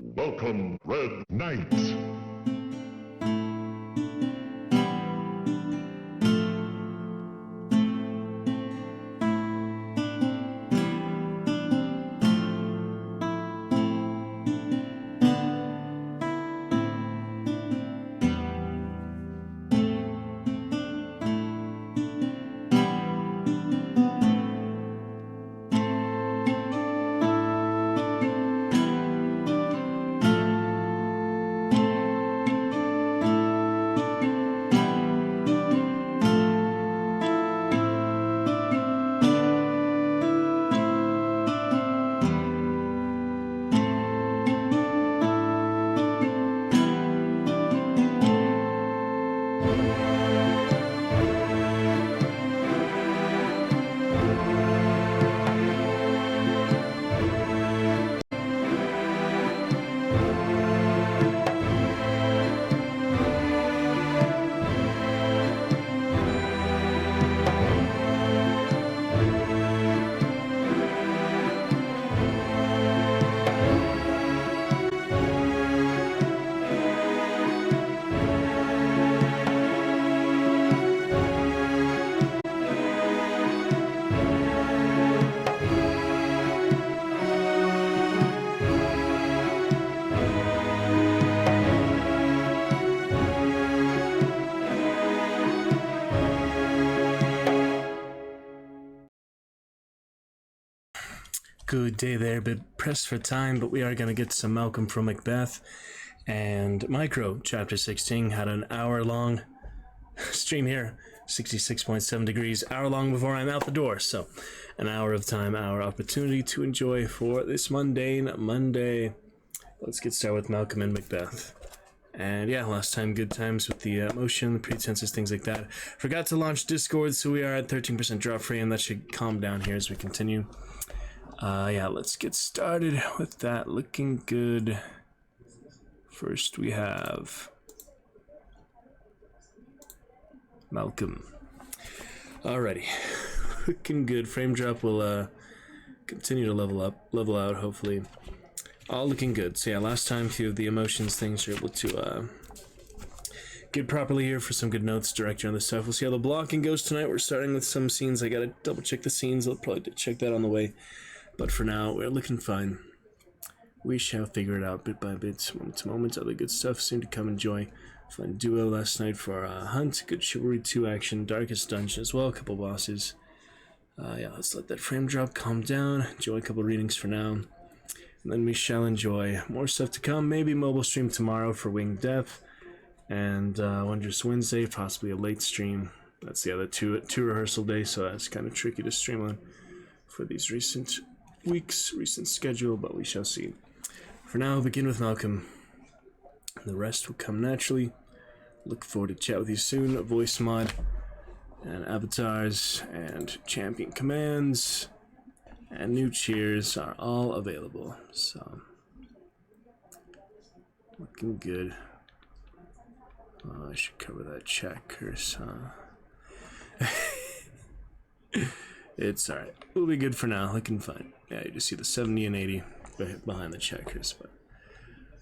Welcome, Red Knight. Good day there, bit pressed for time, but we are going to get some Malcolm from Macbeth. And Micro, Chapter 16, had an hour-long stream here, 66.7 degrees, hour-long before I'm out the door. So, an hour of time, hour opportunity to enjoy for this mundane Monday. Let's get started with Malcolm and Macbeth. And yeah, last time, good times with the motion, the pretenses, things like that. Forgot to launch Discord, so we are at 13% drop free, and that should calm down here as we continue. Yeah, let's get started with that. Looking good. First we have Malcolm. Alrighty. Looking good. Frame drop will continue to level out, hopefully. All looking good. So yeah, last time, few of the emotions things are able to get properly here for some good notes, director on the stuff. We'll see how the blocking goes tonight. We're starting with some scenes. I gotta double check the scenes. I'll probably check that on the way. But for now, we're looking fine. We shall figure it out bit by bit, moment to moment. Other good stuff soon to come. Enjoy. Fun duo last night for Hunt. Good Chivalry 2 action. Darkest Dungeon as well. A couple bosses. Yeah, let's let that frame drop calm down. Enjoy a couple readings for now. And then we shall enjoy more stuff to come. Maybe mobile stream tomorrow for Winged Death. And Wondrous Wednesday, possibly a late stream. That's the other two rehearsal days, so that's kind of tricky to stream on for these recent schedule, but we shall see. For now, I'll begin with Malcolm. The rest will come naturally. Look forward to chat with you soon. A voice mod and avatars and champion commands and new cheers are all available. So looking good. Oh, I should cover that chat curse, huh? It's alright. We'll be good for now. Looking fine. Yeah, you just see the 70 and 80 behind the checkers. But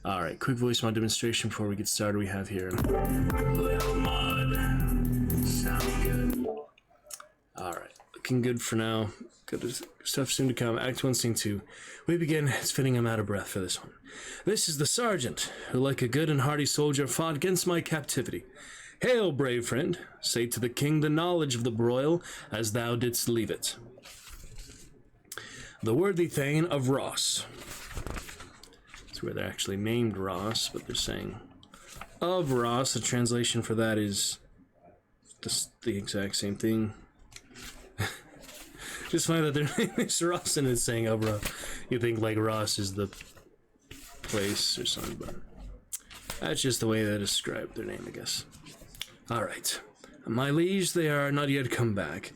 alright, quick voice mod demonstration before we get started. We have here little mod. Sound good. Alright, looking good for now. Good stuff soon to come. Act 1, Scene 2. We begin. It's fitting I'm out of breath for this one. This is the sergeant who, like a good and hardy soldier, fought against my captivity. Hail, brave friend, say to the king the knowledge of the broil, as thou didst leave it. The worthy Thane of Ross. That's where they're actually named Ross, but they're saying of Ross. The translation for that is just the exact same thing. Just funny that their name is Ross and it's saying of Ross. You think like Ross is the place or something, but that's just the way they describe their name, I guess. Alright. My liege, they are not yet come back.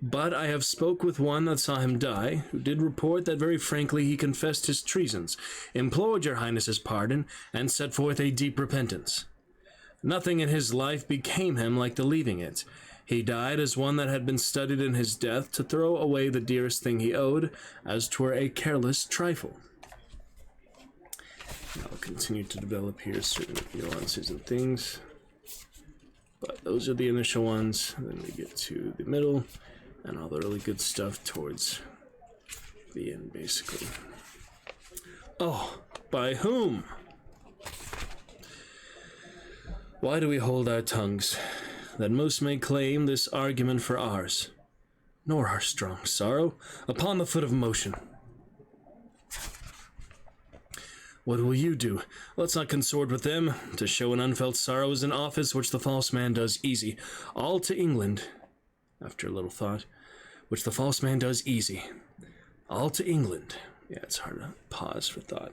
But I have spoke with one that saw him die, who did report that very frankly he confessed his treasons, implored your highness's pardon, and set forth a deep repentance. Nothing in his life became him like the leaving it. He died as one that had been studied in his death to throw away the dearest thing he owed, as 'twere a careless trifle. continue to develop here certain nuances and things. But those are the initial ones. And then we get to the middle and all the really good stuff towards the end, basically. Oh, by whom? Why do we hold our tongues, that most may claim this argument for ours, nor our strong sorrow, upon the foot of motion? What will you do? Let's not consort with them. To show an unfelt sorrow is an office which the false man does easy. All to England, after a little thought, which the false man does easy. All to England. Yeah, it's hard to pause for thought.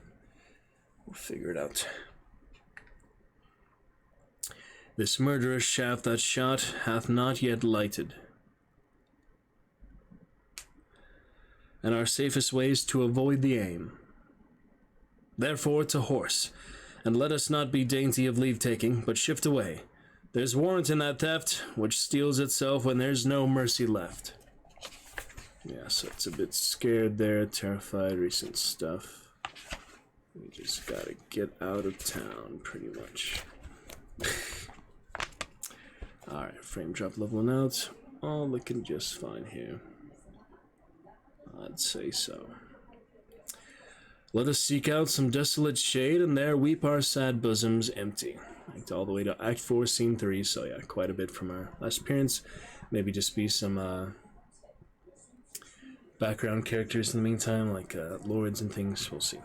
We'll figure it out. This murderous shaft that shot hath not yet lighted. And our safest way is to avoid the aim. Therefore to horse, and let us not be dainty of leave-taking, but shift away. There's warrant in that theft, which steals itself when there's no mercy left. Yeah, so it's a bit scared there, terrified, recent stuff. We just gotta get out of town, pretty much. Alright, frame drop leveling out. All looking just fine here. I'd say so. Let us seek out some desolate shade, and there weep our sad bosoms empty. Act all the way to Act 4, Scene 3, so yeah, quite a bit from our last appearance. Maybe just be some background characters in the meantime, like lords and things, we'll see.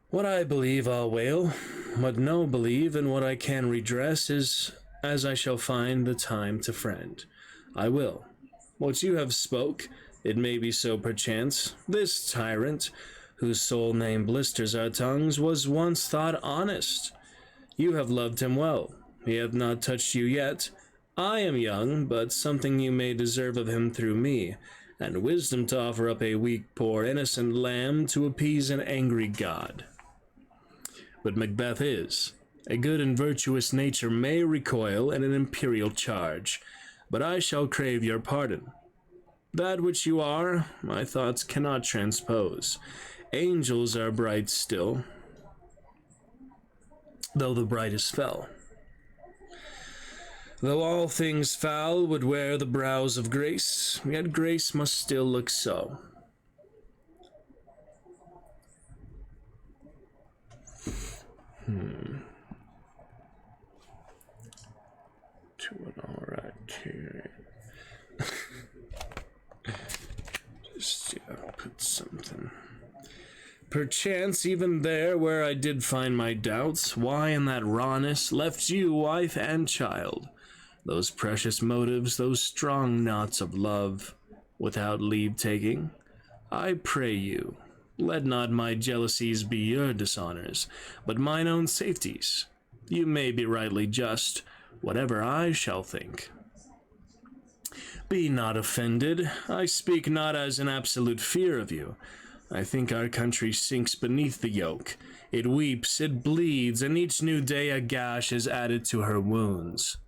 What I believe I'll wail, what no believe, and what I can redress is as I shall find the time to friend. I will. What you have spoke, it may be so perchance. This tyrant, whose sole name blisters our tongues, was once thought honest. You have loved him well. He hath not touched you yet. I am young, but something you may deserve of him through me, and wisdom to offer up a weak, poor, innocent lamb to appease an angry god. But Macbeth is. A good and virtuous nature may recoil at an imperial charge, but I shall crave your pardon. That which you are, my thoughts cannot transpose. Angels are bright still, though the brightest fell. Though all things foul would wear the brows of grace, yet grace must still look so. To an alright here. Just, yeah, put something. Perchance even there where I did find my doubts, why in that rawness left you wife and child? Those precious motives, those strong knots of love, without leave-taking? I pray you, let not my jealousies be your dishonors, but mine own safeties. You may be rightly just, whatever I shall think. Be not offended. I speak not as an absolute fear of you. I think our country sinks beneath the yoke. It weeps, it bleeds, and each new day a gash is added to her wounds.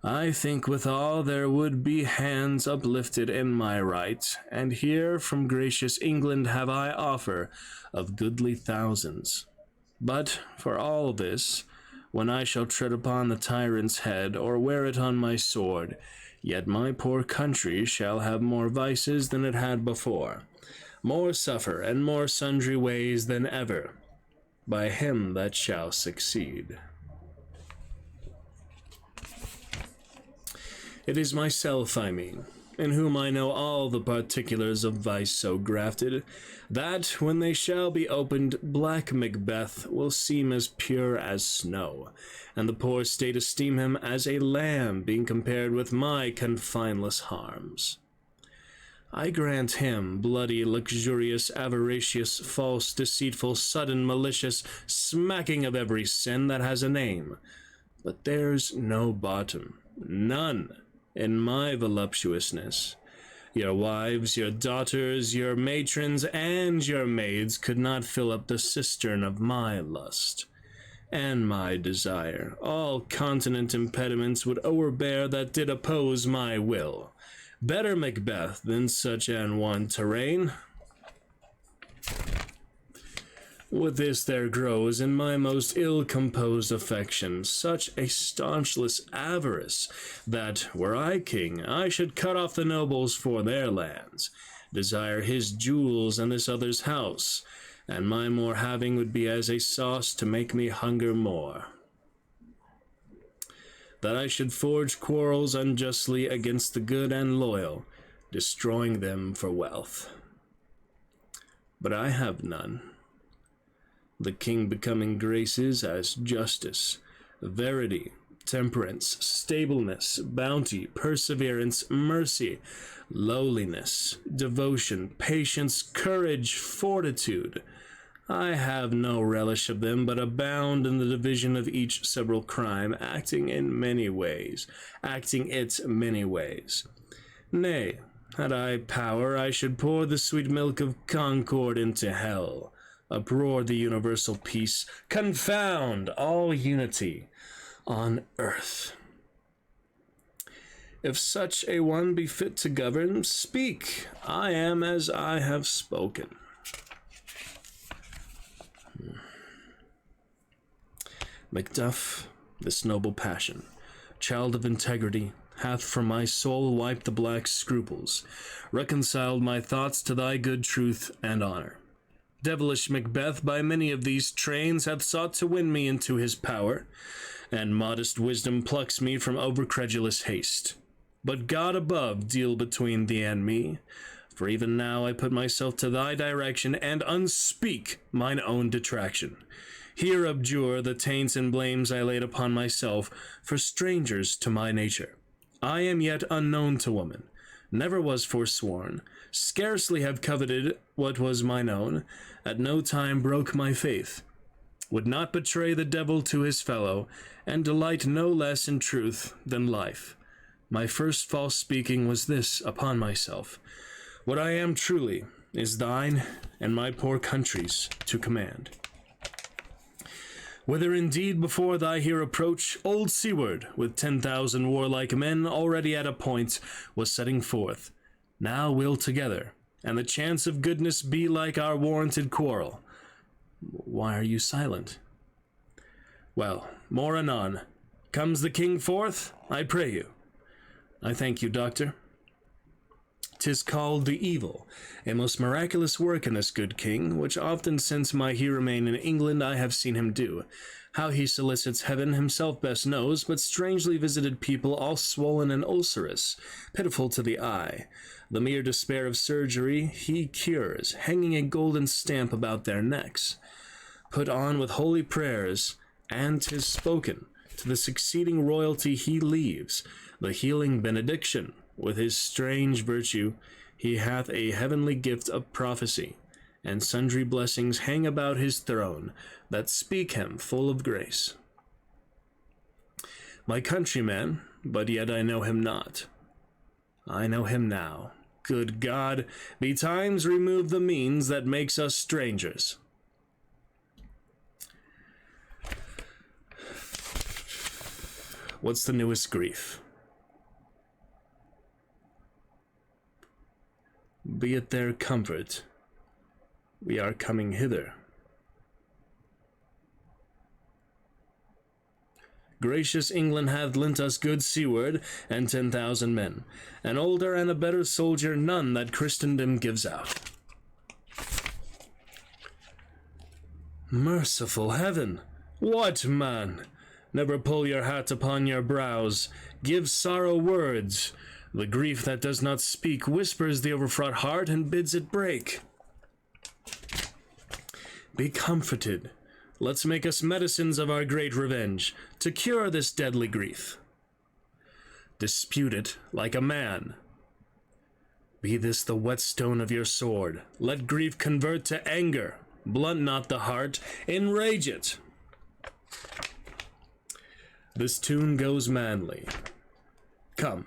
I think withal there would be hands uplifted in my right, and here from gracious England have I offer of goodly thousands. But for all this, when I shall tread upon the tyrant's head, or wear it on my sword, yet my poor country shall have more vices than it had before, more suffer, and more sundry ways than ever, by him that shall succeed. It is myself, I mean, in whom I know all the particulars of vice so grafted, that, when they shall be opened, black Macbeth will seem as pure as snow, and the poor state esteem him as a lamb being compared with my confineless harms. I grant him bloody, luxurious, avaricious, false, deceitful, sudden, malicious, smacking of every sin that has a name, but there's no bottom, none, in my voluptuousness. Your wives, your daughters, your matrons, and your maids could not fill up the cistern of my lust and my desire. All continent impediments would o'erbear that did oppose my will. Better Macbeth than such an one to reign. With this there grows in my most ill-composed affection such a staunchless avarice, that, were I king, I should cut off the nobles for their lands, desire his jewels and this other's house, and my more having would be as a sauce to make me hunger more. That I should forge quarrels unjustly against the good and loyal, destroying them for wealth. But I have none. The king becoming graces as justice, verity, temperance, stableness, bounty, perseverance, mercy, lowliness, devotion, patience, courage, fortitude. I have no relish of them, but abound in the division of each several crime, acting it many ways. Nay, had I power, I should pour the sweet milk of concord into hell, uproar the universal peace, confound all unity on earth. If such a one be fit to govern, speak. I am as I have spoken. Macduff, this noble passion, child of integrity, hath from my soul wiped the black scruples, reconciled my thoughts to thy good truth and honor. Devilish Macbeth by many of these trains hath sought to win me into his power, and modest wisdom plucks me from overcredulous haste. But God above deal between thee and me, for even now I put myself to thy direction, and unspeak mine own detraction. Here abjure the taints and blames I laid upon myself, for strangers to my nature. I am yet unknown to woman, never was forsworn, scarcely have coveted what was mine own, at no time broke my faith, would not betray the devil to his fellow, and delight no less in truth than life. My first false speaking was this upon myself: what I am truly is thine and my poor country's to command. Whither indeed before thy here approach, old Seward, with 10,000 warlike men already at a point, was setting forth. Now we'll together, and the chance of goodness be like our warranted quarrel. Why are you silent? Well, more anon. Comes the king forth, I pray you. I thank you, doctor. 'Tis called the evil, a most miraculous work in this good king, which often since my he remain in England I have seen him do. How he solicits heaven himself best knows, but strangely visited people all swollen and ulcerous, pitiful to the eye. The mere despair of surgery he cures, hanging a golden stamp about their necks. Put on with holy prayers, and 'tis spoken, to the succeeding royalty he leaves, the healing benediction. With his strange virtue, he hath a heavenly gift of prophecy, and sundry blessings hang about his throne that speak him full of grace. My countryman, but yet I know him not. I know him now. Good God, betimes remove the means that makes us strangers. What's the newest grief? Be it their comfort, we are coming hither. Gracious England hath lent us good Seward and 10,000 men, an older and a better soldier none that Christendom gives out. Merciful heaven! What, man? Never pull your hat upon your brows. Give sorrow words. The grief that does not speak whispers the overfraught heart and bids it break. Be comforted. Let's make us medicines of our great revenge, to cure this deadly grief. Dispute it like a man. Be this the whetstone of your sword. Let grief convert to anger. Blunt not the heart, enrage it. This tune goes manly. Come.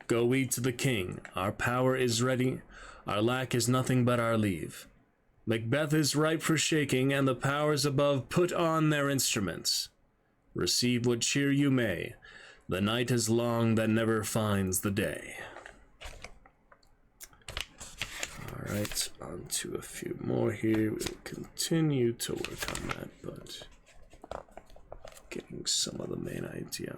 Go we to the king, our power is ready, our lack is nothing but our leave. Macbeth is ripe for shaking, and the powers above put on their instruments. Receive what cheer you may, the night is long that never finds the day. Alright, on to a few more here. We'll continue to work on that, but getting some of the main idea.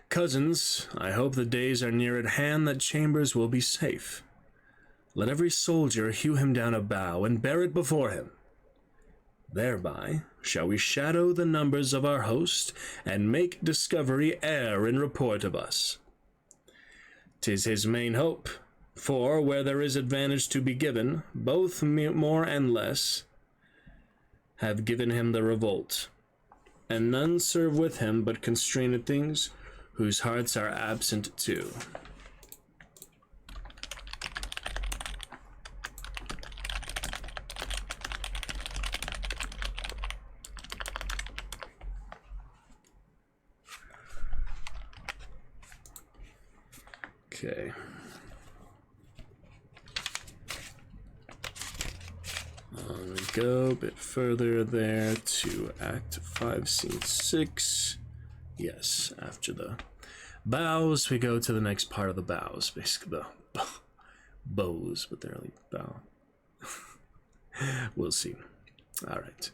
Cousins, I hope the days are near at hand that Chambers will be safe. Let every soldier hew him down a bough and bear it before him. Thereby shall we shadow the numbers of our host, and make discovery err in report of us. 'Tis his main hope, for where there is advantage to be given, both more and less have given him the revolt, and none serve with him but constrained things, whose hearts are absent too. Okay. We go a bit further there to Act 5, Scene 6. Yes, after the bows, we go to the next part of the bows, basically the bows, but they're like bow. We'll see. Alright.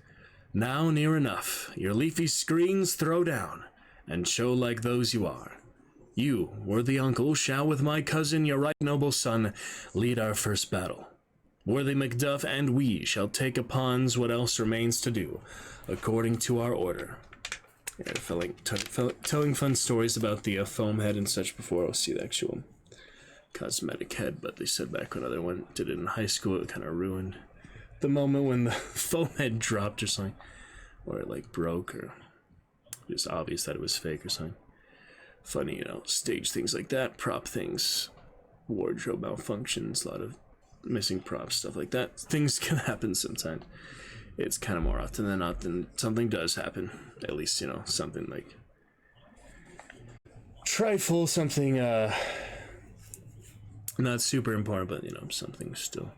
Now near enough, your leafy screens throw down, and show like those you are. You, worthy uncle, shall with my cousin, your right noble son, lead our first battle. Worthy Macduff and we shall take upon what else remains to do, according to our order. Yeah, telling fun stories about the foam head and such before I'll see the actual cosmetic head, but they said back when other one did it in high school, it kind of ruined the moment when the foam head dropped or something, or it like broke, or it was obvious that it was fake or something. Funny, you know, stage things like that, prop things, wardrobe malfunctions, a lot of missing props, stuff like that. Things can happen sometimes. It's kind of more often than not than something does happen. At least, you know, something like trifle, something not super important, but, you know, something still.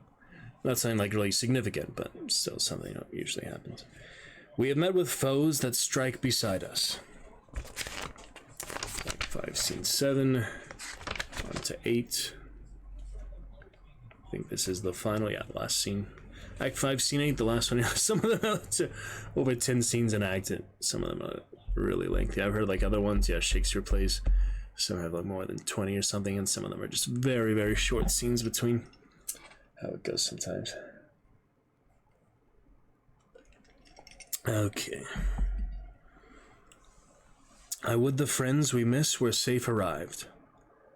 Not something like really significant, but still something, you know, usually happens. We have met with foes that strike beside us. Like 5, Scene 7, on to 8. I think this is the final, yeah, last scene. Act 5, Scene 8, the last one. Some of them have over 10 scenes in Act. Some of them are really lengthy. I've heard like other ones, yeah, Shakespeare plays. Some have like more than 20 or something, and some of them are just very, very short scenes between. How it goes sometimes. Okay. I would the friends we miss were safe arrived.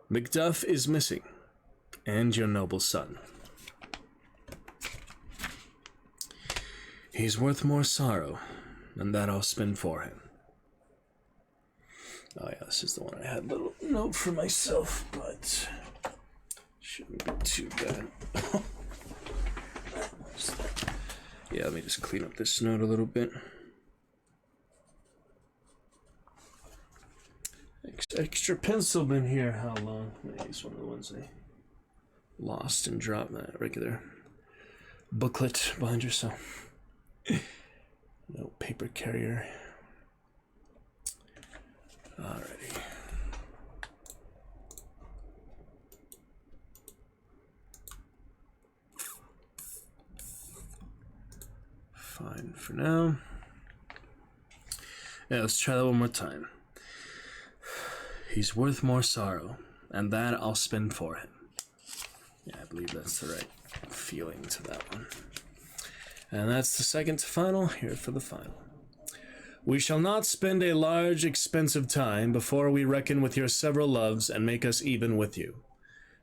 Macduff is missing, and your noble son. He's worth more sorrow, and that I'll spend for him. Oh yeah, this is the one I had a little note for myself, but shouldn't be too bad. Yeah, let me just clean up this note a little bit. Extra pencil been here how long? It's one of the ones I lost and dropped, that regular booklet binder, so no paper carrier. Alrighty. Fine for now. Yeah, let's try that one more time. He's worth more sorrow, and that I'll spend for him. Yeah, I believe that's the right feeling to that one. And that's the second to final, here for the final. We shall not spend a large, expensive time before we reckon with your several loves and make us even with you.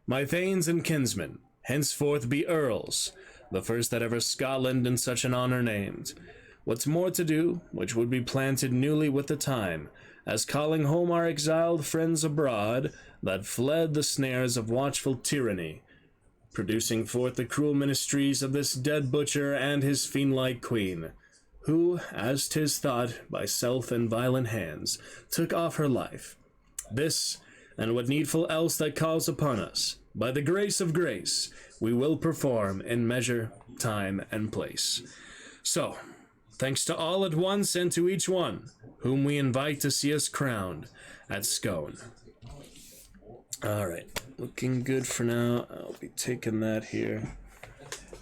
My thanes and kinsmen, henceforth be earls, the first that ever Scotland in such an honor named. What's more to do, which would be planted newly with the time, as calling home our exiled friends abroad, that fled the snares of watchful tyranny, producing forth the cruel ministries of this dead butcher and his fiend-like queen, who, as 'tis thought, by self and violent hands, took off her life. This, and what needful else that calls upon us, by the grace of grace, we will perform in measure, time, and place. So, thanks to all at once and to each one, whom we invite to see us crowned at Scone. All right. looking good for now. I'll be taking that here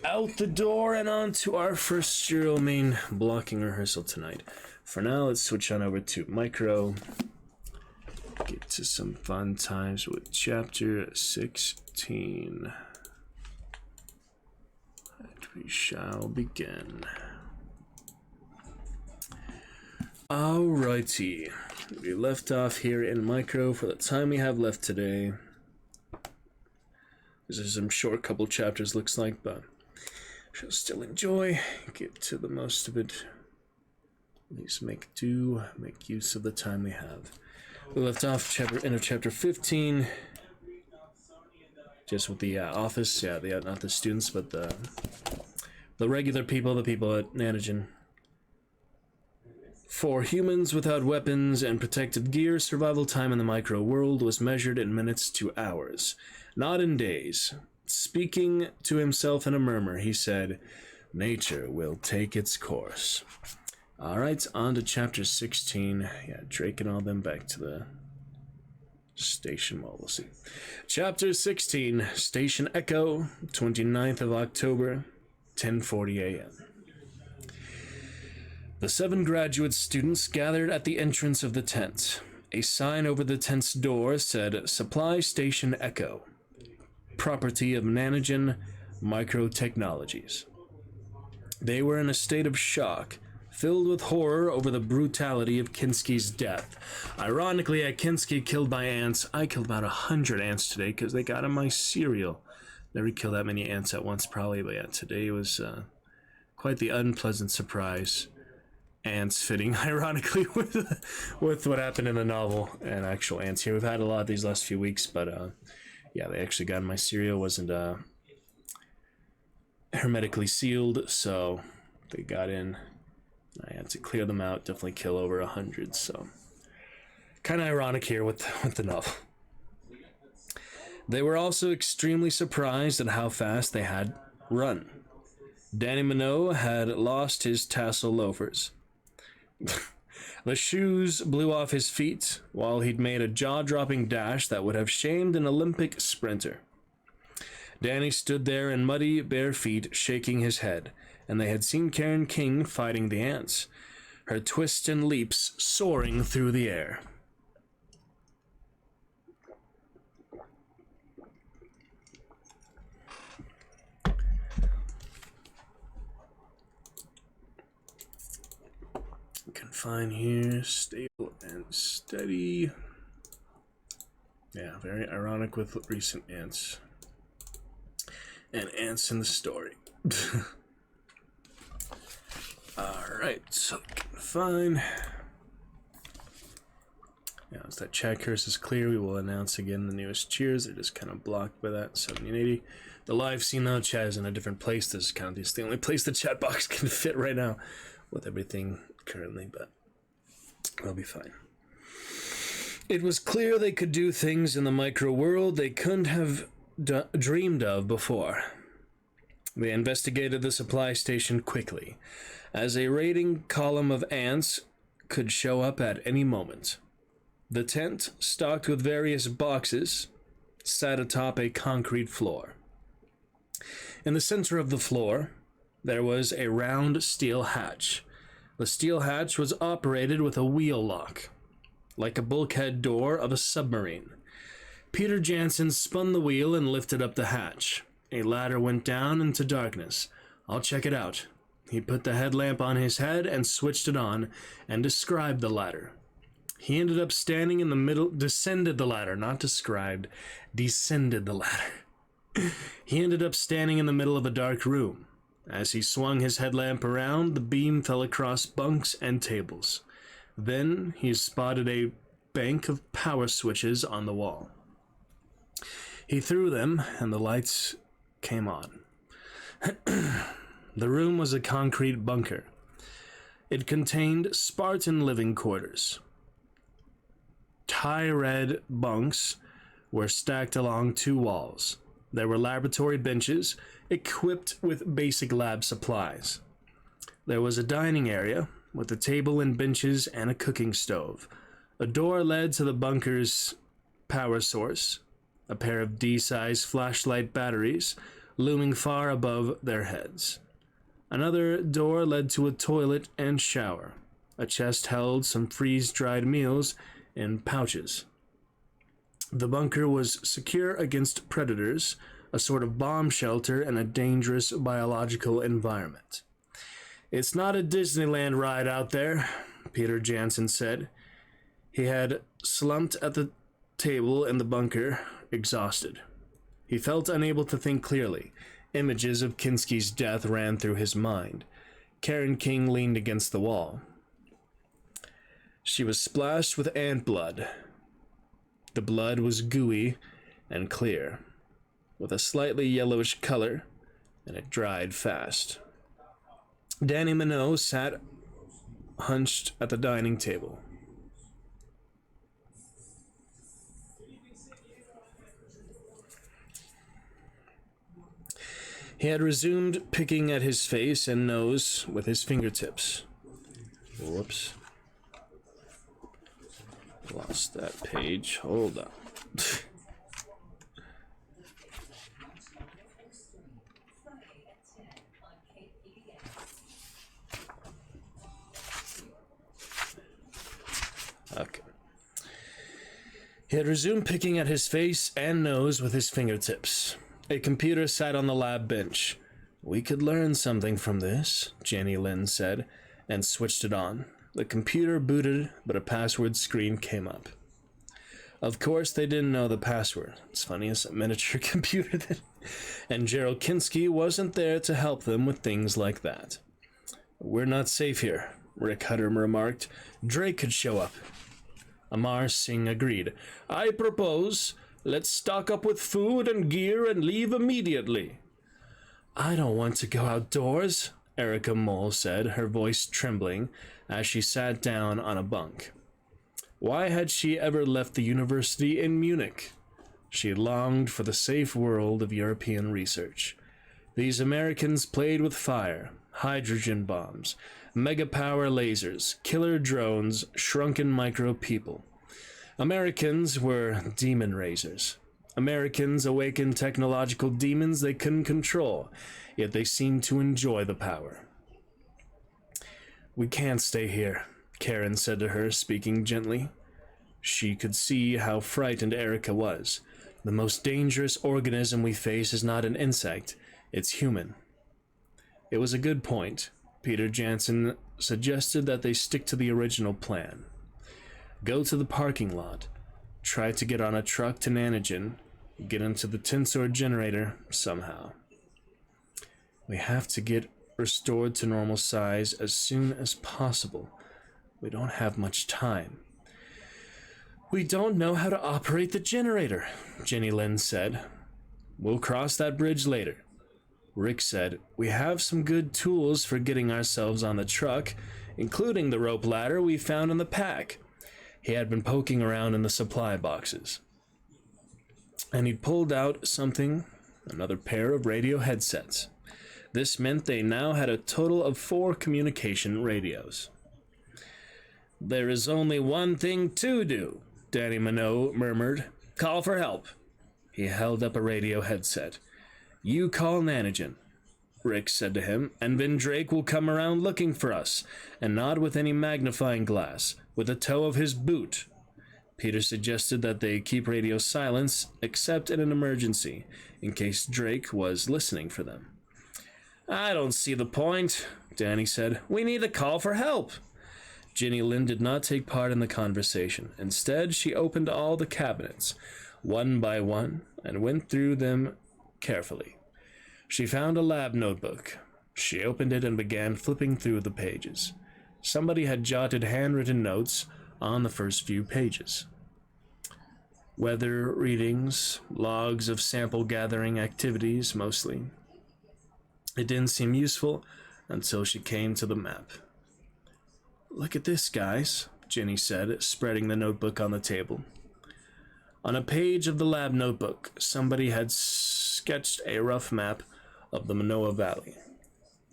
out the door and on to our first serial main blocking rehearsal tonight. For now, let's switch on over to Micro. Get to some fun times with chapter 16. And we shall begin. Alrighty. We left off here in Micro for the time we have left today. There's some short couple chapters, looks like, but shall still enjoy, get to the most of it. At least make use of the time we have. We left off end of chapter 15, just with the office, not the students, but the regular people, the people at Nanogen. For humans without weapons and protective gear, survival time in the Micro world was measured in minutes to hours, not in days. Speaking to himself in a murmur, he said, "Nature will take its course." Alright, on to chapter 16. Yeah, Drake and all them back to the station. Well, we'll see. Chapter 16, Station Echo, 29th of October, 10:40 a.m. The 7 graduate students gathered at the entrance of the tent. A sign over the tent's door said, "Supply Station Echo. Property of Nanogen Microtechnologies." They were in a state of shock, filled with horror over the brutality of Kinski's death. Ironically, at Kinski killed by ants, I killed about 100 ants today because they got in my cereal. Never killed that many ants at once, probably, but yeah, today was quite the unpleasant surprise. Ants fitting, ironically, with what happened in the novel and actual ants here. We've had a lot these last few weeks, but yeah, they actually got in my cereal. Wasn't hermetically sealed, so they got in. I had to clear them out. Definitely kill over 100. So kind of ironic here with the novel. They were also extremely surprised at how fast they had run. Danny Minot had lost his tassel loafers. The shoes blew off his feet while he'd made a jaw-dropping dash that would have shamed an Olympic sprinter. Danny stood there in muddy, bare feet, shaking his head, and they had seen Karen King fighting the ants, her twists and leaps soaring through the air. Confine here, stable and steady. Yeah, very ironic with recent ants. And ants in the story. Alright, so confine. Yeah, as that chat curse is clear, we will announce again the newest cheers. They're just kind of blocked by that 1780. The live scene now, chat is in a different place. This is kind of just the only place the chat box can fit right now with everything currently, but we'll be fine. It was clear they could do things in the Micro world they couldn't have dreamed of before. They investigated the supply station quickly, as a raiding column of ants could show up at any moment. The tent, stocked with various boxes, sat atop a concrete floor. In the center of the floor, there was a round steel hatch. The steel hatch was operated with a wheel lock, like a bulkhead door of a submarine. Peter Jansen spun the wheel and lifted up the hatch. A ladder went down into darkness. "I'll check it out." He put the headlamp on his head and switched it on, and described the ladder. He ended up standing in the middle, descended the ladder, not described, descended the ladder. He ended up standing in the middle of a dark room. As he swung his headlamp around, the beam fell across bunks and tables. Then he spotted a bank of power switches on the wall. He threw them, and the lights came on. The room was a concrete bunker. It contained Spartan living quarters. High red bunks were stacked along 2 walls. There were laboratory benches equipped with basic lab supplies. There was a dining area with a table and benches and a cooking stove. A door led to the bunker's power source. a pair of D-size flashlight batteries looming far above their heads. Another door led to a toilet and shower. A chest held some freeze-dried meals in pouches. The bunker was secure against predators, a sort of bomb shelter in a dangerous biological environment. "It's not a Disneyland ride out there," Peter Jansen said. He had slumped at the table in the bunker, exhausted. He felt unable to think clearly. Images of Kinski's death ran through his mind. Karen King leaned against the wall. She was splashed with ant blood. The blood was gooey and clear, with a slightly yellowish color, and it dried fast. Danny Minot sat hunched at the dining table. He had resumed picking at his face and nose with his fingertips. Whoops. Lost that page. Hold on. Okay. He had resumed picking at his face and nose with his fingertips. A computer sat on the lab bench. "We could learn something from this," Jenny Lynn said, and switched it on. The computer booted, but a password screen came up. Of course, they didn't know the password. It's funny, it's a miniature computer then. And Gerald Kinski wasn't there to help them with things like that. "We're not safe here," Rick Hutter remarked. "Drake could show up." Amar Singh agreed. "I propose let's stock up with food and gear and leave immediately." "I don't want to go outdoors," Erica Mole said, her voice trembling as she sat down on a bunk. Why had she ever left the university in Munich? She longed for the safe world of European research. These Americans played with fire, hydrogen bombs, megapower lasers, killer drones, shrunken micro people. Americans were demon raisers. Americans awakened technological demons they couldn't control, yet they seemed to enjoy the power. "We can't stay here," Karen said to her, speaking gently. She could see how frightened Erica was. "The most dangerous organism we face is not an insect, it's human." It was a good point. Peter Jansen suggested that they stick to the original plan. Go to the parking lot, try to get on a truck to Nanogen, get into the Tensor generator somehow. "We have to get restored to normal size as soon as possible. We don't have much time." "We don't know how to operate the generator," Jenny Lynn said. "We'll cross that bridge later." Rick said, "We have some good tools for getting ourselves on the truck, including the rope ladder we found in the pack." He had been poking around in the supply boxes, and he'd pulled out something, another pair of radio headsets. This meant they now had a total of 4 communication radios. "There is only one thing to do," Danny Minot murmured. "Call for help." He held up a radio headset. "You call Nanogen," Rick said to him, "and then Drake will come around looking for us, and not with any magnifying glass, with the toe of his boot." Peter suggested that they keep radio silence, except in an emergency, in case Drake was listening for them. "I don't see the point," Danny said. "We need to call for help." Jenny Lynn did not take part in the conversation. Instead, she opened all the cabinets, one by one, and went through them carefully. She found a lab notebook. She opened it and began flipping through the pages. Somebody had jotted handwritten notes on the first few pages. Weather readings, logs of sample gathering activities, mostly. It didn't seem useful until she came to the map. "Look at this, guys," Jenny said, spreading the notebook on the table. On a page of the lab notebook, somebody had sketched a rough map of the Manoa Valley.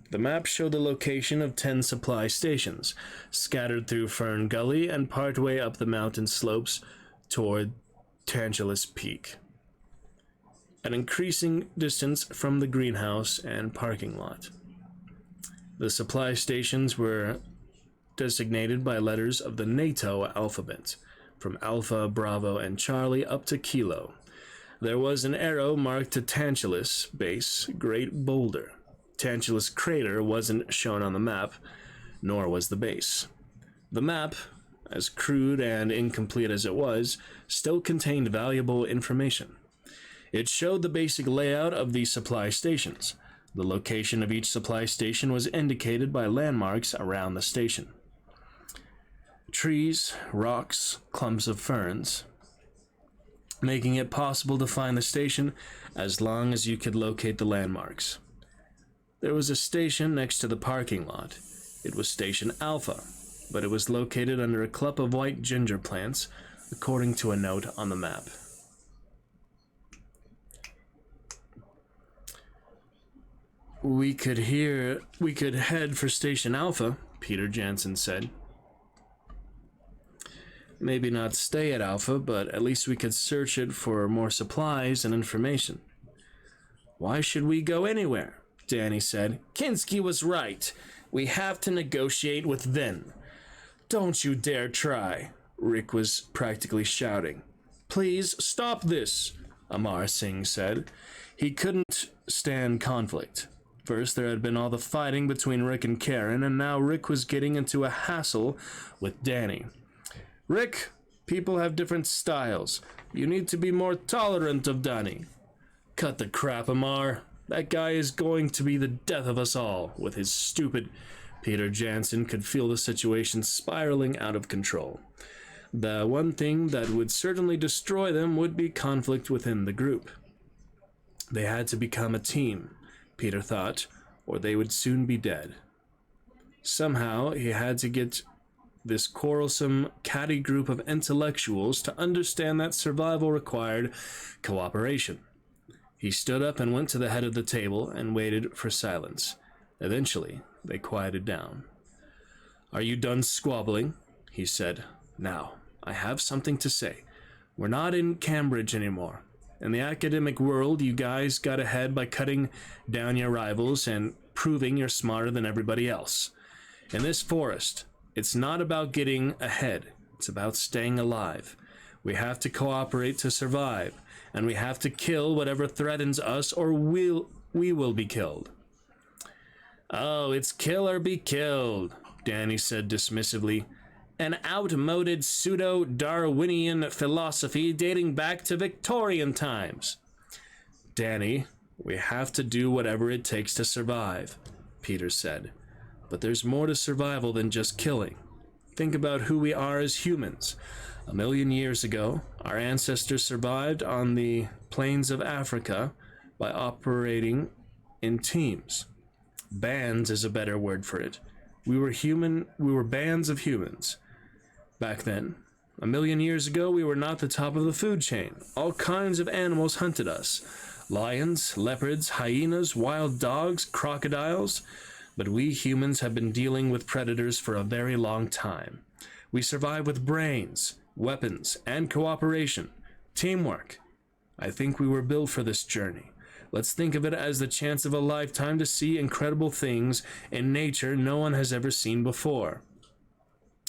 The map showed the location of 10 supply stations, scattered through Fern Gully and partway up the mountain slopes toward Tangelus Peak. an increasing distance from the greenhouse and parking lot. The supply stations were designated by letters of the NATO alphabet, from Alpha, Bravo, and Charlie up to Kilo. There was an arrow marked to Tantalus Base, Great Boulder. Tantalus Crater wasn't shown on the map, nor was the base. The map, as crude and incomplete as it was, still contained valuable information. It showed the basic layout of the supply stations. The location of each supply station was indicated by landmarks around the station. Trees, rocks, clumps of ferns, making it possible to find the station as long as you could locate the landmarks. There was a station next to the parking lot. It was Station Alpha, but it was located under a clump of white ginger plants, according to a note on the map. We could head for Station Alpha, Peter Jansen said. Maybe not stay at Alpha, but at least we could search it for more supplies and information. Why should we go anywhere? Danny said. Kinski was right. We have to negotiate with Vin. Don't you dare try, Rick was practically shouting. Please stop this, Amar Singh said. He couldn't stand conflict. First, there had been all the fighting between Rick and Karen, and now Rick was getting into a hassle with Danny. Rick, people have different styles. You need to be more tolerant of Danny. Cut the crap, Amar. That guy is going to be the death of us all, with his stupid... Peter Jansen could feel the situation spiraling out of control. The one thing that would certainly destroy them would be conflict within the group. They had to become a team, Peter thought, or they would soon be dead. Somehow, he had to get this quarrelsome, catty group of intellectuals to understand that survival required cooperation. He stood up and went to the head of the table and waited for silence. Eventually, they quieted down. Are you done squabbling? He said. Now, I have something to say. We're not in Cambridge anymore. In the academic world, you guys got ahead by cutting down your rivals and proving you're smarter than everybody else. In this forest, it's not about getting ahead. It's about staying alive. We have to cooperate to survive, and we have to kill whatever threatens us, or we will be killed. Oh, it's kill or be killed, Danny said dismissively. An outmoded pseudo-Darwinian philosophy dating back to Victorian times. Danny, we have to do whatever it takes to survive, Peter said. But there's more to survival than just killing. Think about who we are as humans. 1 million years ago, our ancestors survived on the plains of Africa by operating in teams. Bands is a better word for it. We were bands of humans. Back then, 1 million years ago, we were not the top of the food chain. All kinds of animals hunted us. Lions, leopards, hyenas, wild dogs, crocodiles. But we humans have been dealing with predators for a very long time. We survive with brains, weapons, and cooperation. Teamwork. I think we were built for this journey. Let's think of it as the chance of a lifetime to see incredible things in nature no one has ever seen before.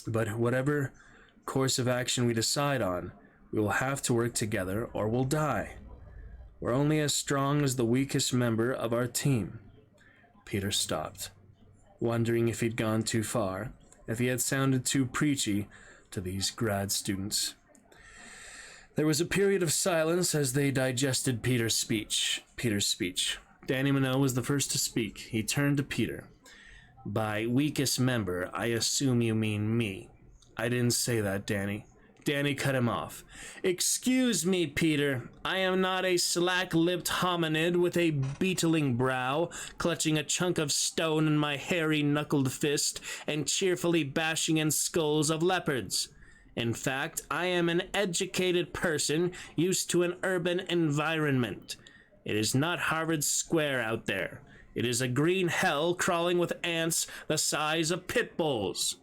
But whatever course of action we decide on, we will have to work together or we'll die. We're only as strong as the weakest member of our team. Peter stopped, wondering if he'd gone too far, if he had sounded too preachy to these grad students. There was a period of silence as they digested Peter's speech. Danny Minot was the first to speak. He turned to Peter. By weakest member, I assume you mean me. I didn't say that, Danny. Danny cut him off. Excuse me, Peter. I am not a slack-lipped hominid with a beetling brow, clutching a chunk of stone in my hairy-knuckled fist and cheerfully bashing in skulls of leopards. In fact, I am an educated person used to an urban environment. It is not Harvard Square out there. It is a green hell crawling with ants the size of pit bulls.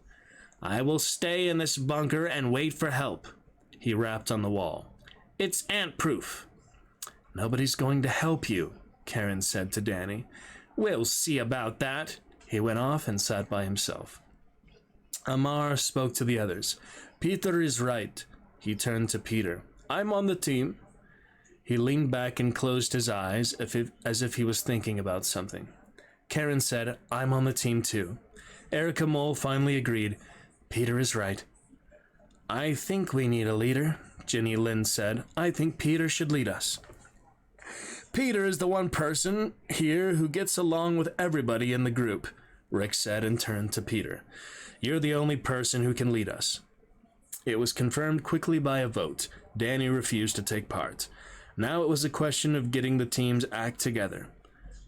I will stay in this bunker and wait for help. He rapped on the wall. It's ant-proof. Nobody's going to help you, Karen said to Danny. We'll see about that. He went off and sat by himself. Amar spoke to the others. Peter is right. He turned to Peter. I'm on the team. He leaned back and closed his eyes as if he was thinking about something. Karen said, I'm on the team too. Erica Mole finally agreed. Peter is right. I think we need a leader, Jenny Lynn said. I think Peter should lead us. Peter is the one person here who gets along with everybody in the group, Rick said and turned to Peter. You're the only person who can lead us. It was confirmed quickly by a vote. Danny refused to take part. Now it was a question of getting the team's act together.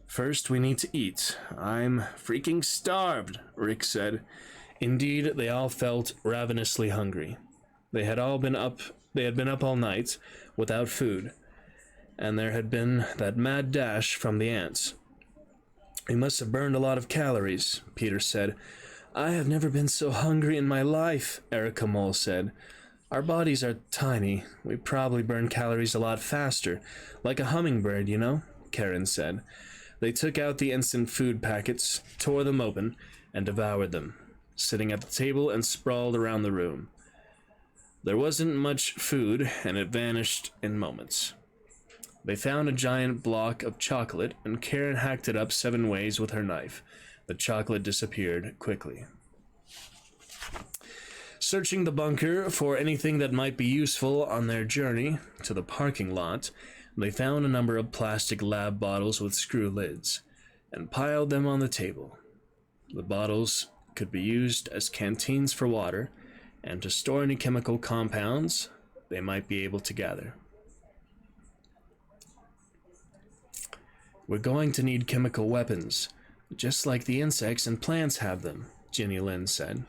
First, we need to eat. I'm freaking starved, Rick said. Indeed, they all felt ravenously hungry. They had been up all night without food, and there had been that mad dash from the ants. We must have burned a lot of calories, Peter said. I have never been so hungry in my life, Erica Mole said. Our bodies are tiny. We probably burn calories a lot faster, like a hummingbird, you know, Karen said. They took out the instant food packets, tore them open, and devoured them, sitting at the table and sprawled around the room. There wasn't much food, and it vanished in moments. They found a giant block of chocolate, and Karen hacked it up 7 ways with her knife. The chocolate disappeared quickly. Searching the bunker for anything that might be useful on their journey to the parking lot, they found a number of plastic lab bottles with screw lids, and piled them on the table. The bottles could be used as canteens for water, and to store any chemical compounds they might be able to gather. We're going to need chemical weapons, just like the insects and plants have them, Jenny Lynn said.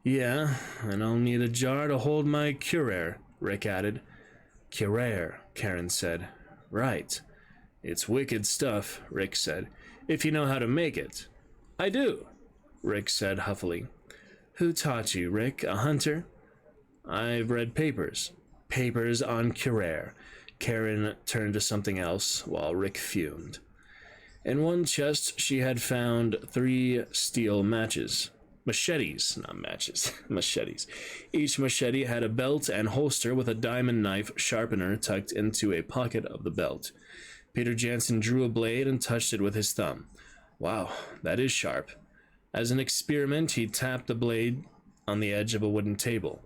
Yeah, and I'll need a jar to hold my curare, Rick added. Curare, Karen said. Right. It's wicked stuff, Rick said, if you know how to make it. I do, Rick said huffily. Who taught you, Rick? A hunter? I've read papers. Papers on curare. Karen turned to something else while Rick fumed. In one chest, she had found 3 steel matches. Machetes, not matches, machetes. Each machete had a belt and holster with a diamond knife sharpener tucked into a pocket of the belt. Peter Jansen drew a blade and touched it with his thumb. Wow, that is sharp. As an experiment, he tapped the blade on the edge of a wooden table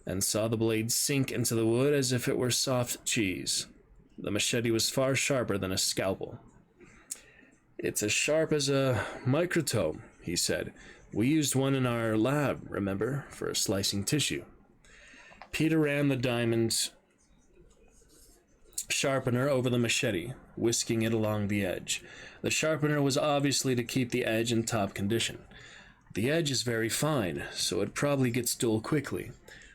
and saw the blade sink into the wood as if it were soft cheese. The machete was far sharper than a scalpel. It's as sharp as a microtome, he said. We used one in our lab, remember, for slicing tissue. Peter ran the diamond sharpener over the machete, whisking it along the edge. The sharpener was obviously to keep the edge in top condition. The edge is very fine, so it probably gets dull quickly,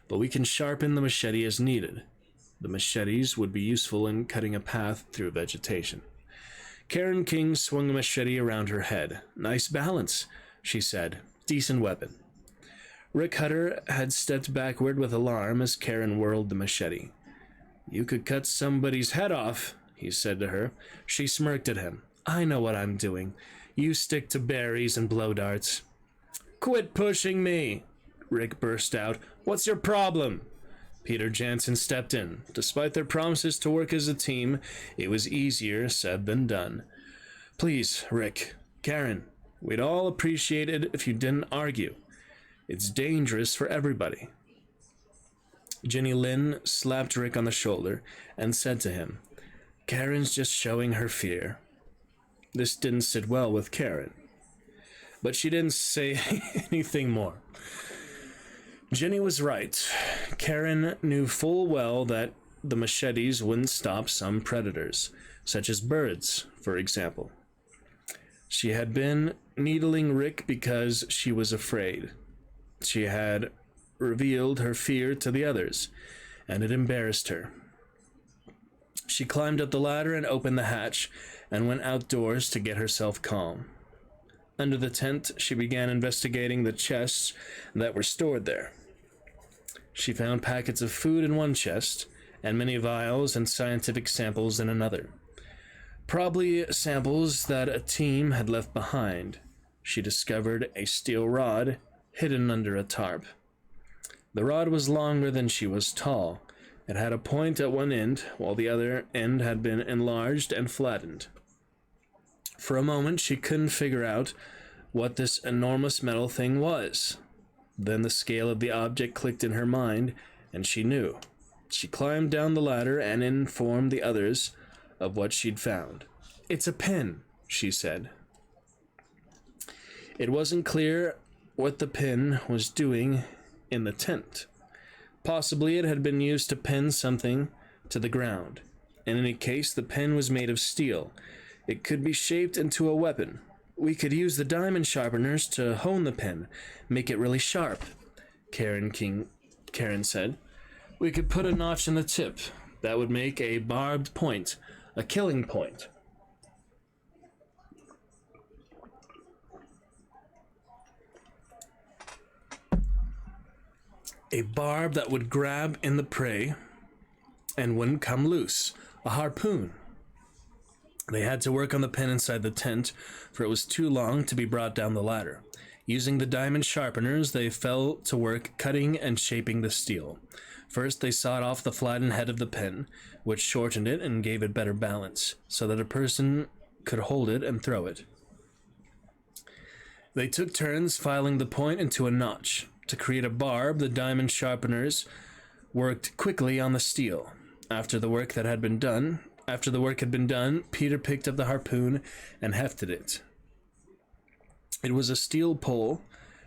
but we can sharpen the machete as needed. The machetes would be useful in cutting a path through vegetation. Karen King swung the machete around her head. Nice balance, she said. Decent weapon. Rick Hutter had stepped backward with alarm as Karen whirled the machete. You could cut somebody's head off, he said to her. She smirked at him. I know what I'm doing. You stick to berries and blow darts. Quit pushing me, Rick burst out. What's your problem? Peter Jansen stepped in. Despite their promises to work as a team, it was easier said than done. Please, Rick, Karen, we'd all appreciate it if you didn't argue. It's dangerous for everybody. Jenny Lynn slapped Rick on the shoulder and said to him, Karen's just showing her fear. This didn't sit well with Karen, but she didn't say anything more. Jenny was right. Karen knew full well that the machetes wouldn't stop some predators, such as birds, for example. She had been needling Rick because she was afraid. She had revealed her fear to the others, and it embarrassed her. She climbed up the ladder and opened the hatch and went outdoors to get herself calm. Under the tent, she began investigating the chests that were stored there. She found packets of food in one chest, and many vials and scientific samples in another. Probably samples that a team had left behind. She discovered a steel rod hidden under a tarp. The rod was longer than she was tall. It had a point at one end, while the other end had been enlarged and flattened. For a moment, she couldn't figure out what this enormous metal thing was. Then the scale of the object clicked in her mind, and she knew. She climbed down the ladder and informed the others of what she'd found. "It's a pin," she said. It wasn't clear what the pin was doing in the tent. Possibly it had been used to pin something to the ground. In any case, the pin was made of steel. It could be shaped into a weapon. "We could use the diamond sharpeners to hone the pin, make it really sharp," Karen said. "We could put a notch in the tip. That would make a barbed point, a killing point." A barb that would grab in the prey and wouldn't come loose. A harpoon. They had to work on the pin inside the tent, for it was too long to be brought down the ladder. Using the diamond sharpeners, they fell to work cutting and shaping the steel. First, they sawed off the flattened head of the pin, which shortened it and gave it better balance, so that a person could hold it and throw it. They took turns filing the point into a notch. To create a barb, the diamond sharpeners worked quickly on the steel. After the work had been done, Peter picked up the harpoon and hefted it. It was a steel pole,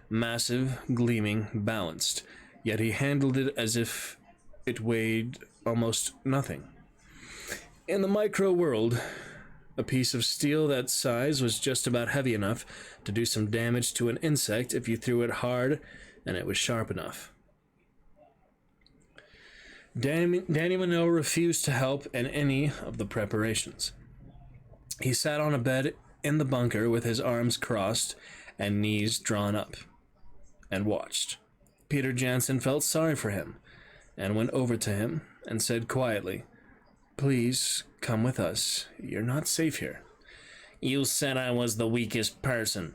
massive, gleaming, balanced, yet he handled it as if it weighed almost nothing. In the micro world, a piece of steel that size was just about heavy enough to do some damage to an insect if you threw it hard and it was sharp enough. Danny Minot refused to help in any of the preparations. He sat on a bed in the bunker with his arms crossed and knees drawn up, and watched. Peter Jansen felt sorry for him, and went over to him and said quietly, "Please come with us. You're not safe here." "You said I was the weakest person,"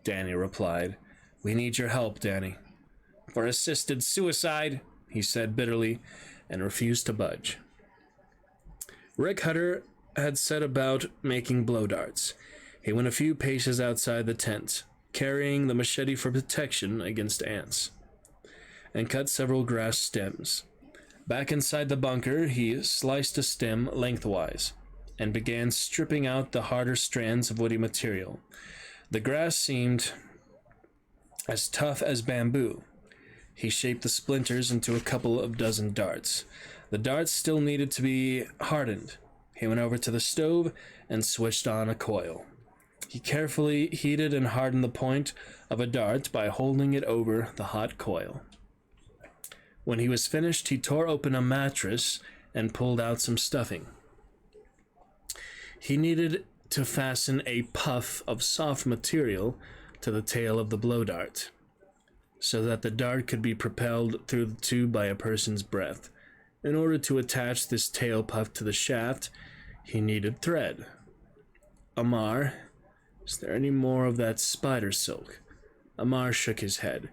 Danny replied. "We need your help, Danny." "For assisted suicide," he said bitterly, and refused to budge. Rick Hutter had set about making blow darts. He went a few paces outside the tent, carrying the machete for protection against ants, and cut several grass stems. Back inside the bunker, he sliced a stem lengthwise, and began stripping out the harder strands of woody material. The grass seemed as tough as bamboo. He shaped the splinters into a couple of dozen darts. The darts still needed to be hardened. He went over to the stove and switched on a coil. He carefully heated and hardened the point of a dart by holding it over the hot coil. When he was finished, he tore open a mattress and pulled out some stuffing. He needed to fasten a puff of soft material to the tail of the blow dart, so that the dart could be propelled through the tube by a person's breath. In order to attach this tail puff to the shaft, he needed thread. "Amar, is there any more of that spider silk?" Amar shook his head.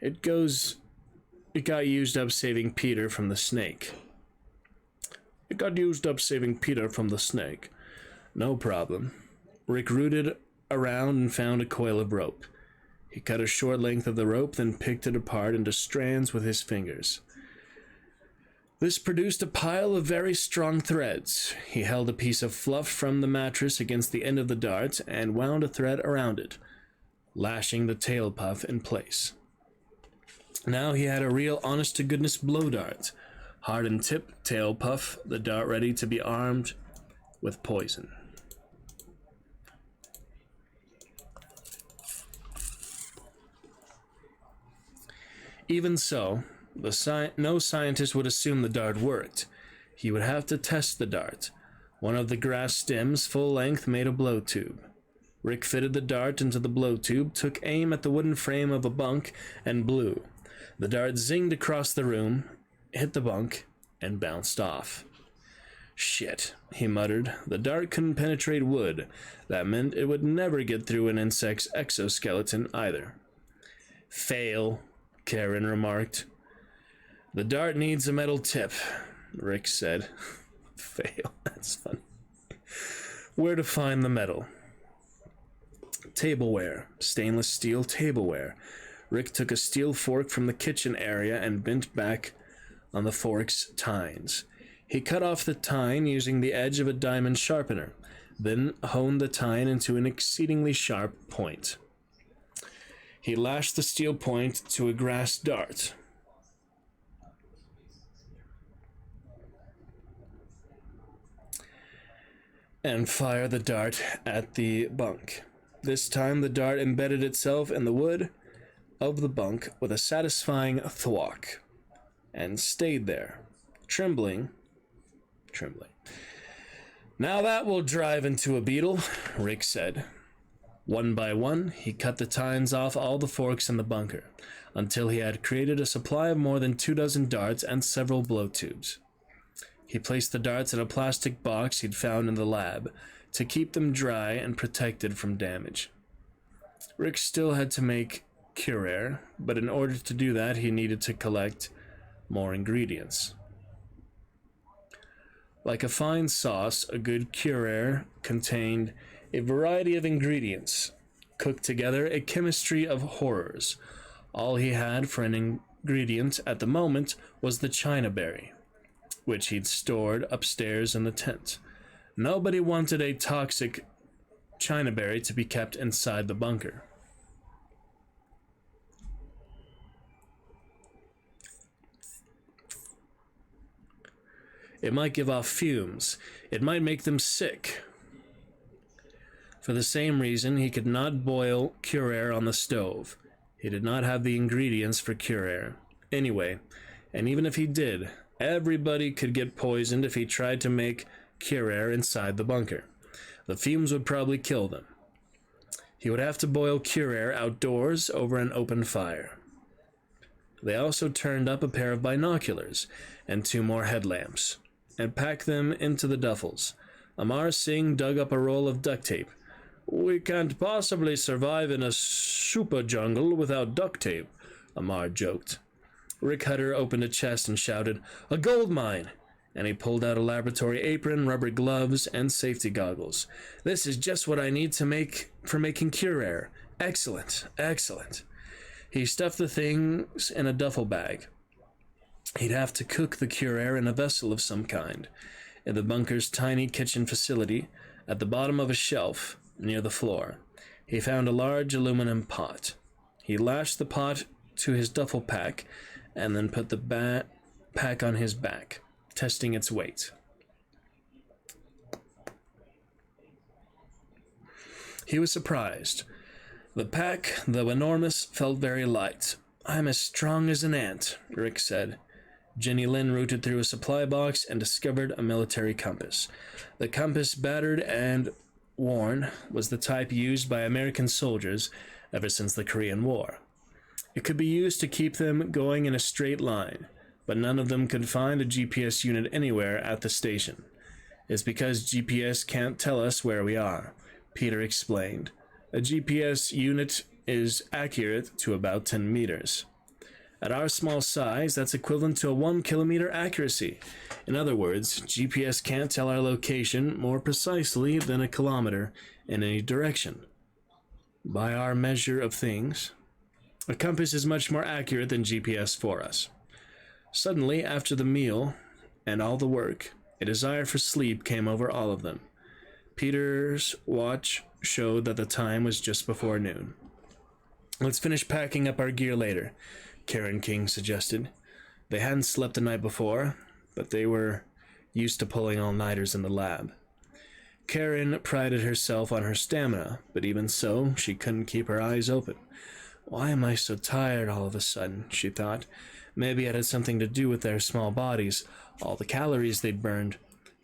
It got used up saving Peter from the snake." "It got used up saving Peter from the snake." "No problem." Rick rooted around and found a coil of rope. He cut a short length of the rope, then picked it apart into strands with his fingers. This produced a pile of very strong threads. He held a piece of fluff from the mattress against the end of the dart and wound a thread around it, lashing the tail puff in place. Now he had a real honest-to-goodness blow dart. Hardened tip, tail puff, the dart ready to be armed with poison. Even so, no scientist would assume the dart worked. He would have to test the dart. One of the grass stems, full length, made a blow tube. Rick fitted the dart into the blow tube, took aim at the wooden frame of a bunk, and blew. The dart zinged across the room, hit the bunk, and bounced off. Shit, he muttered. The dart couldn't penetrate wood. That meant it would never get through an insect's exoskeleton either. Fail, Karen remarked. The dart needs a metal tip, Rick said. Fail, that's funny. Where to find the metal? Tableware, stainless steel tableware. Rick took a steel fork from the kitchen area and bent back on the fork's tines. He cut off the tine using the edge of a diamond sharpener, then honed the tine into an exceedingly sharp point. He lashed the steel point to a grass dart. And fired the dart at the bunk. This time the dart embedded itself in the wood of the bunk with a satisfying thwack, and stayed there, trembling. Now that will drive into a beetle, Rick said. One by one, he cut the tines off all the forks in the bunker, until he had created a supply of more than 24 darts and several blow tubes. He placed the darts in a plastic box he'd found in the lab, to keep them dry and protected from damage. Rick still had to make curare, but in order to do that, he needed to collect more ingredients. Like a fine sauce, a good curare contained a variety of ingredients, cooked together a chemistry of horrors. All he had for an ingredient at the moment was the china berry, which he'd stored upstairs in the tent. Nobody wanted a toxic china berry to be kept inside the bunker. It might give off fumes. It might make them sick. For the same reason, he could not boil curare on the stove. He did not have the ingredients for curare. Anyway, and even if he did, everybody could get poisoned if he tried to make curare inside the bunker. The fumes would probably kill them. He would have to boil curare outdoors over an open fire. They also turned up a pair of binoculars and 2 more headlamps, and packed them into the duffels. Amar Singh dug up a roll of duct tape. We can't possibly survive in a super jungle without duct tape, Amar joked. Rick Hutter opened a chest and shouted, A gold mine! And he pulled out a laboratory apron, rubber gloves, and safety goggles. This is just what I need to make for making curare. Excellent, excellent. He stuffed the things in a duffel bag. He'd have to cook the curare in a vessel of some kind. In the bunker's tiny kitchen facility, at the bottom of a shelf, near the floor, he found a large aluminum pot. He lashed the pot to his duffel pack, and then put the pack on his back, testing its weight. He was surprised. The pack, though enormous, felt very light. I'm as strong as an ant, Rick said. Jenny Lynn rooted through a supply box and discovered a military compass. The compass, battered and worn, was the type used by American soldiers ever since the Korean War. It could be used to keep them going in a straight line, but none of them could find a GPS unit anywhere at the station. It's because GPS can't tell us where we are, Peter explained. A GPS unit is accurate to about 10 meters. At our small size, that's equivalent to a 1 kilometer accuracy. In other words, GPS can't tell our location more precisely than a kilometer in any direction. By our measure of things, a compass is much more accurate than GPS for us. Suddenly, after the meal and all the work, a desire for sleep came over all of them. Peter's watch showed that the time was just before noon. Let's finish packing up our gear later, Karen King suggested. They hadn't slept the night before, but they were used to pulling all-nighters in the lab. Karen prided herself on her stamina, but even so, she couldn't keep her eyes open. Why am I so tired all of a sudden, she thought. Maybe it had something to do with their small bodies, all the calories they'd burned.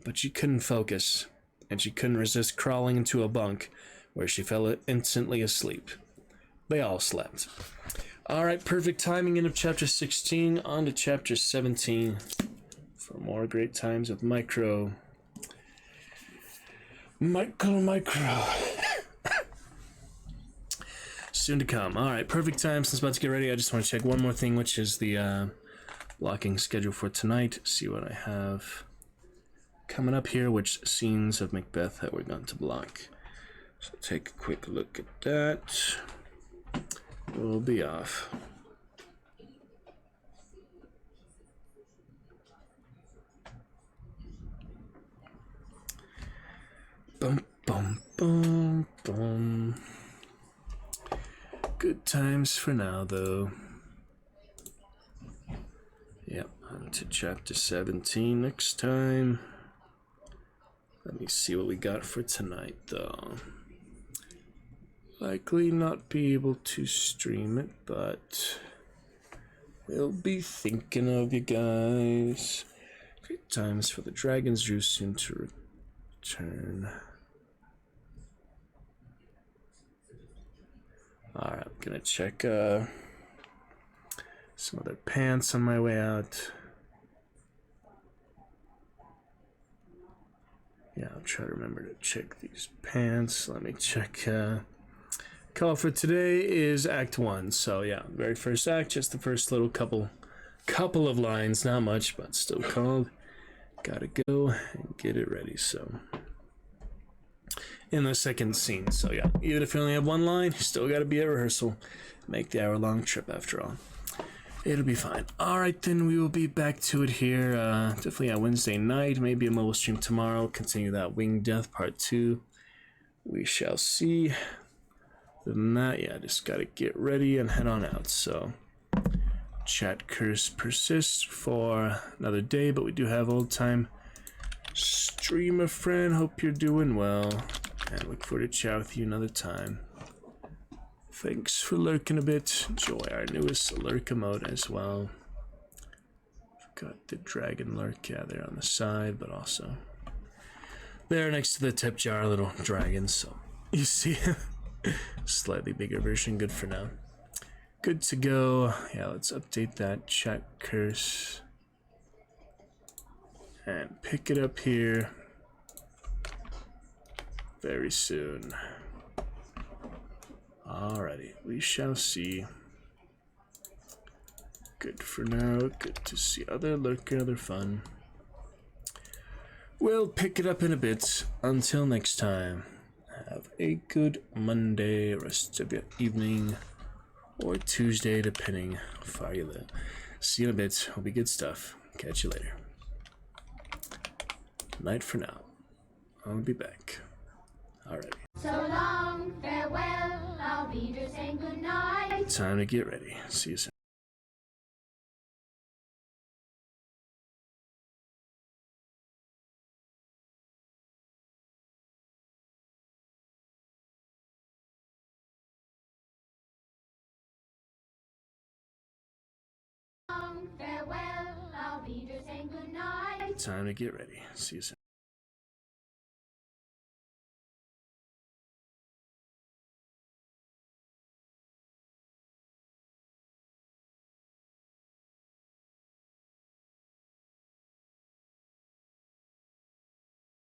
But she couldn't focus, and she couldn't resist crawling into a bunk, where she fell instantly asleep. They all slept. All right, perfect timing. End of chapter 16. On to chapter 17 for more great times with Micro. Micro. Soon to come. All right, perfect time. Since about to get ready, I just want to check one more thing, which is the blocking schedule for tonight. See what I have coming up here, which scenes of Macbeth that we're going to block. So take a quick look at that. We'll be off. Bum, bum, bum, bum. Good times for now, though. Yep, on to chapter 17 next time. Let me see what we got for tonight, though. Likely not be able to stream it, but we'll be thinking of you guys. Great times for the Dragon's Drew soon to return. Alright, I'm gonna check some other pants on my way out. Yeah, I'll try to remember to check these pants. Let me check. Call for today is Act 1. So yeah, very first act, just the first little couple of lines, not much, but still called. Gotta go and get it ready. So in the second scene. So yeah, even if you only have one line, you still gotta be at rehearsal. Make the hour-long trip after all. It'll be fine. Alright, then we will be back to it here. Definitely on Wednesday night. Maybe a mobile stream tomorrow. Continue that Winged Death Part 2. We shall see. Other than that, yeah, just gotta get ready and head on out. So, chat curse persists for another day, but we do have old time streamer friend. Hope you're doing well. And look forward to chat with you another time. Thanks for lurking a bit. Enjoy our newest lurk mode as well. Got the dragon lurk, yeah, there on the side, but also there next to the tip jar, little dragon. So you see, slightly bigger version. Good for now. Good to go. Yeah, let's update that chat curse and pick it up here very soon. Alrighty, we shall see. Good for now. Good to see other lurker, other fun. We'll pick it up in a bit. Until next time, have a good Monday, rest of your evening, or Tuesday, depending how far you live. See you in a bit. Will be good stuff. Catch you later. Night for now. I'll be back. Alrighty. So long, farewell, I'll be just saying goodnight. Time to get ready. See you soon. Farewell, I'll be just saying goodnight. Time to get ready. See you soon.